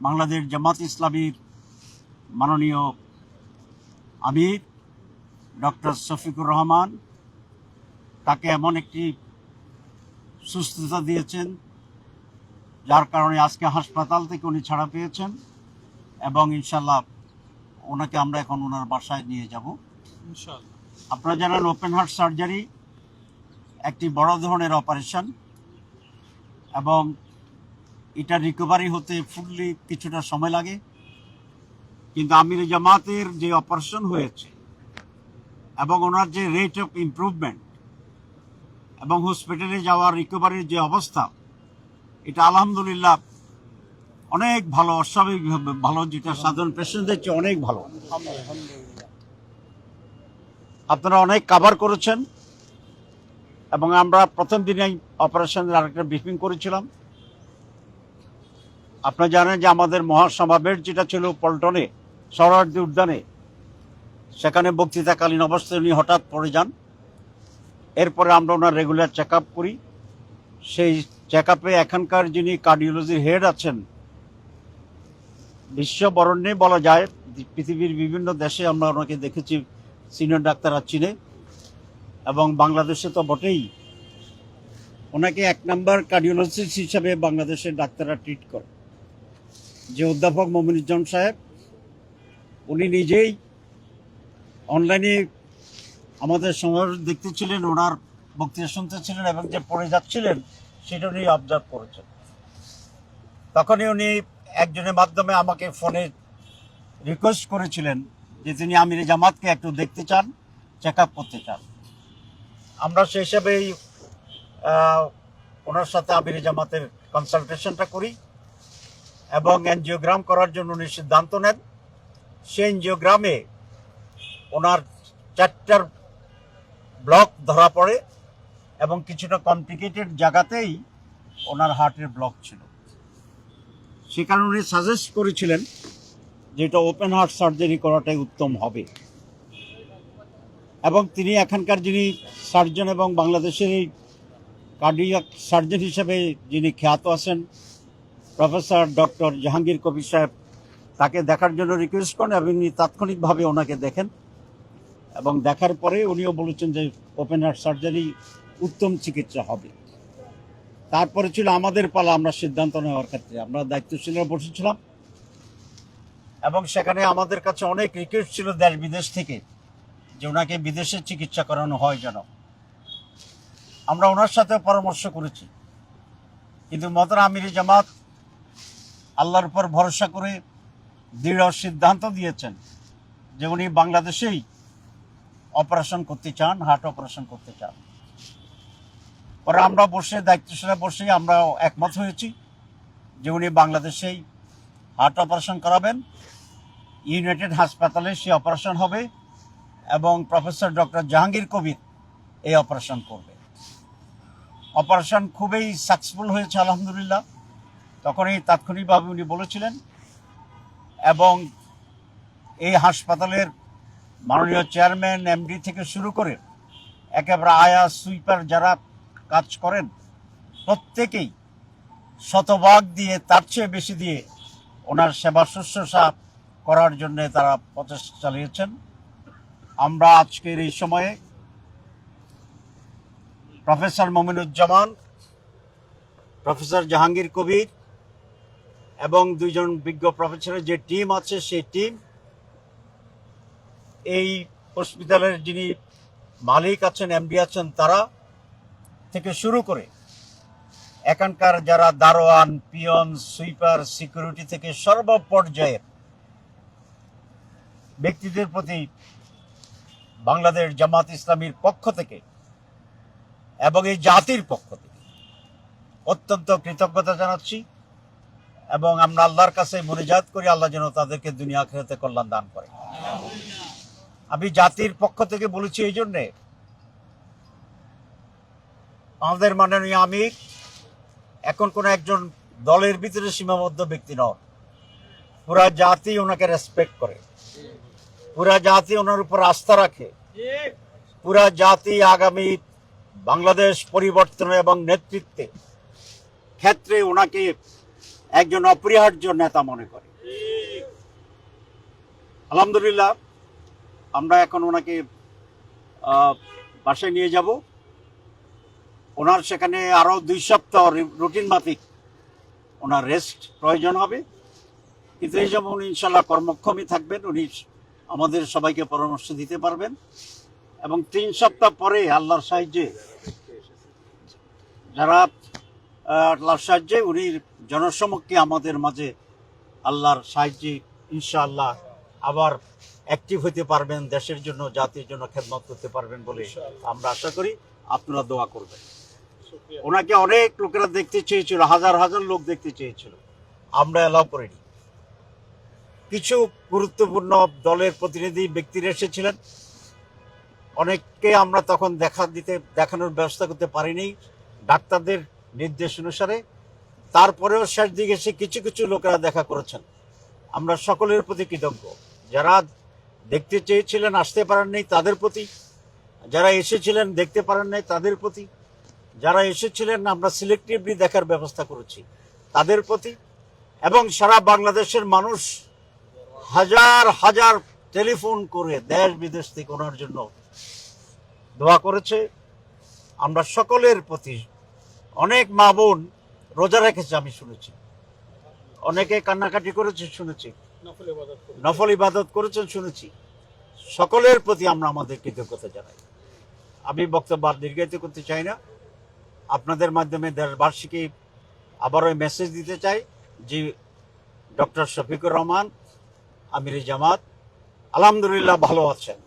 বাংলাদেশ জামাত ইসলামীর মাননীয় আমির ডক্টর শফিকুর রহমান তাকে এমন একটি সুস্থতা দিয়েছেন যার কারণে আজকে হাসপাতাল থেকে উনি ছাড়া পেয়েছেন এবং ইনশাল্লাহ ওনাকে আমরা এখন ওনার বাসায় নিয়ে যাব ইনশাল্লাহ। আপনারা জানেন ওপেন হার্ট সার্জারি একটি বড় ধরনের অপারেশন এবং এটা রিকভারি হতে ফুললি কিছুটা সময় লাগে, কিন্তু আমির জামাতের যে অপারেশন হয়েছে এবং ওনার যে রেট অফ ইমপ্রুভমেন্ট এবং হসপিটালে যাওয়ার রিকভারির যে অবস্থা, এটা আলহামদুলিল্লাহ অনেক ভালো, অস্বাভাবিকভাবে ভালো, যেটা সাধারণ পেশেন্টদের চেয়ে অনেক ভালো। আপনারা অনেক কাভার করেছেন এবং আমরা প্রথম দিনে অপারেশনের আরেকটা ব্রিফিং করেছিলাম। আপনারা জানেন যে আমাদের মহাসমাবেশ যেটা ছিল পল্টনে সোহরাওয়ার্দী উদ্যানে, সেখানে বক্তৃতাকালীন অবস্থায় উনি হঠাৎ পড়ে যান। এরপরে আমরা ওনার রেগুলার চেক আপ করি। সেই চেক আপে এখানকার যিনি কার্ডিওলজির হেড আছেন, বিশ্ববরণ্যে বলা যায়, পৃথিবীর বিভিন্ন দেশে আমরা ওনাকে দেখেছি, সিনিয়র ডাক্তাররা চিনে এবং বাংলাদেশে তো বটেই। ওনাকে 1 নম্বর কার্ডিওলজিস্ট হিসাবে বাংলাদেশের ডাক্তাররা ট্রিট করে। যে অধ্যাপক মমিনুজ্জামান সাহেব, উনি নিজেই অনলাইনে আমাদের সমাবেশ দেখতেছিলেন, ওনার বক্তৃতা শুনতেছিলেন এবং যে পড়ে যাচ্ছিলেন সেটা উনি অবজার্ভ করেছেন। তখনই উনি একজনের মাধ্যমে আমাকে ফোনে রিকোয়েস্ট করেছিলেন যে তিনি আমির জামাতকে একটু দেখতে চান, চেক আপ করতে চান। আমরা সেই হিসাবেই ওনার সাথে আমির জামাতের কনসালটেশনটা করি এবং এনজিওগ্রাম করার জন্য উনি সিদ্ধান্ত নেন। সেই এনজিওগ্রামে ওনার 4টার ব্লক ধরা পড়ে এবং কিছুটা কমপ্লিকেটেড জায়গাতেই ওনার হার্টের ব্লক ছিল। সে কারণে উনি সাজেস্ট করেছিলেন যে এটা ওপেন হার্ট সার্জারি করাটাই উত্তম হবে এবং তিনি এখানকার যিনি সার্জন এবং বাংলাদেশের এই কার্ডিয়াক সার্জন হিসেবে যিনি খ্যাত আছেন প্রফেসর ডক্টর জাহাঙ্গীর কবির সাহেব, তাকে দেখার জন্য রিকোয়েস্ট করেন এবং উনি তাৎক্ষণিকভাবে ওনাকে দেখেন এবং দেখার পরে উনিও বলেছেন যে ওপেন হার্ট সার্জারি উত্তম চিকিৎসা হবে। তারপরে ছিল আমাদের পালা, আমরা সিদ্ধান্ত নেওয়ার ক্ষেত্রে আমরা দায়িত্বশীলরা বসেছিলাম এবং সেখানে আমাদের কাছে অনেক রিকোয়েস্ট ছিল দেশ বিদেশ থেকে যে ওনাকে বিদেশে চিকিৎসা করানো হয় যেন। আমরা ওনার সাথে পরামর্শ করেছি, কিন্তু মোহতারাম আমির জামাত আল্লাহর উপর ভরসা করে দৃঢ় সিদ্ধান্ত দিয়েছেন যে উনি বাংলাদেশেই অপারেশন করতে চান, হার্ট অপারেশন করতে চান। পরে আমরা বসে দায়িত্বশীলরা বসে আমরা একমত হয়েছি যে উনি বাংলাদেশেই হার্ট অপারেশন করাবেন, ইউনাইটেড হাসপাতালে সে অপারেশন হবে এবং প্রফেসর ডক্টর জাহাঙ্গীর কবির এই অপারেশন করবে। অপারেশন খুবই সাকসেসফুল হয়েছে আলহামদুলিল্লাহ। তখনই তাৎক্ষণিকভাবে উনি বলেছিলেন এবং এই হাসপাতালের মাননীয় চেয়ারম্যান, এমডি থেকে শুরু করে একেবারে আয়া সুইপার যারা কাজ করেন প্রত্যেকেই শতভাগ দিয়ে, তার চেয়ে বেশি দিয়ে ওনার সেবা শুশ্রূষা করার জন্য তারা প্রচেষ্টা চালিয়েছেন। আমরা আজকের এই সময়ে প্রফেসর মমিনুজ্জামান, প্রফেসর জাহাঙ্গীর কবির এবং 2 জন বিজ্ঞ প্রফেসরের যে টিম আছে, সেই টিম এই হসপিটালের যিনি মালিক আছেন, এমডি আছেন, তারা থেকে শুরু করে এখানকার যারা দারোয়ান, পিয়ন, সুইপার, সিকিউরিটি থেকে সর্বপর্যায়ের ব্যক্তিদের প্রতি বাংলাদেশ জামাত ইসলামীর পক্ষ থেকে এবং এই জাতির পক্ষ থেকে অত্যন্ত কৃতজ্ঞতা জানাচ্ছি এবং আমরা আল্লাহর কাছে মুনাজাত করি আল্লাহ যেন তাদেরকে দুনিয়া আখিরাতে কল্যাণ দান করে। আমি জাতির পক্ষ থেকে বলেছি এই জন্যে, আমাদের মাননীয় আমির এখন কোনো একজন দলের ভিতরে সীমাবদ্ধ ব্যক্তি নন। পুরা জাতি ওনাকে রেসপেক্ট করে, পুরা জাতি ওনার উপর আস্থা রাখে, পুরা জাতি আগামী বাংলাদেশ পরিবর্তন এবং নেতৃত্বে ক্ষেত্রে ওনাকে একজন অপরিহার্য নেতা মনে করে। আলহামদুলিল্লাহ, আমরা এখন ওনাকে বাসায় নিয়ে যাব। ওনার সেখানে আরো 2 সপ্তাহ রুটিন মাফিক ওনার রেস্ট প্রয়োজন হবে, কিন্তু এই যেমন উনি ইনশাল্লাহ কর্মক্ষমই থাকবেন, উনি আমাদের সবাইকে পরামর্শ দিতে পারবেন এবং 3 সপ্তাহ পরে আল্লাহর সাহায্যে আল্লাহর সাহায্যে উনি জনসমক্ষে আমাদের মাঝে আল্লাহর সাহায্যে ইনশাআল্লাহ আবার অ্যাক্টিভ হতে পারবেন, দেশের জন্য জাতির জন্য খেদমত করতে পারবেন বলে আমরা আশা করি। আপনারা দোয়া করবেন। ওনাকে অনেক লোকেরা দেখতে চেয়েছিল, হাজার হাজার লোক দেখতে চেয়েছিল, আমরা এলাও করিনি। কিছু গুরুত্বপূর্ণ দলের প্রতিনিধি ব্যক্তিরা এসেছিলেন, অনেককে আমরা তখন দেখানোর ব্যবস্থা করতে পারিনি ডাক্তারদের নির্দেশ অনুসারে। তারপরেও শেষ দিকে এসে কিছু কিছু লোকেরা দেখা করেছেন। আমরা সকলের প্রতি কৃতজ্ঞ। যারা দেখতে চেয়েছিলেন আসতে পারেন নাই তাদের প্রতি, যারা এসেছিলেন দেখতে পারেন নাই তাদের প্রতি, যারা এসেছিলেন আমরা সিলেক্টিভলি দেখার ব্যবস্থা করেছি তাদের প্রতি, এবং সারা বাংলাদেশের মানুষ হাজার হাজার টেলিফোন করে দেশ বিদেশ থেকে ওনার জন্য দোয়া করেছে। আমরা সকলের প্রতি, অনেক মা বোন রোজা রেখেছে আমি শুনেছি, অনেকে কান্নাকাটি করেছে শুনেছি, নফল ইবাদত করেছেন শুনেছি। সকলের প্রতি আমরা আমাদের কৃতজ্ঞতা জানাই। আমি বক্তব্য আর দীর্ঘায়িত করতে চাই না। আপনাদের মাধ্যমে দেশবাসীকে আবারও মেসেজ দিতে চাই যে ডক্টর শফিকুর রহমান আমির জামাত আলহামদুলিল্লাহ ভালো আছেন।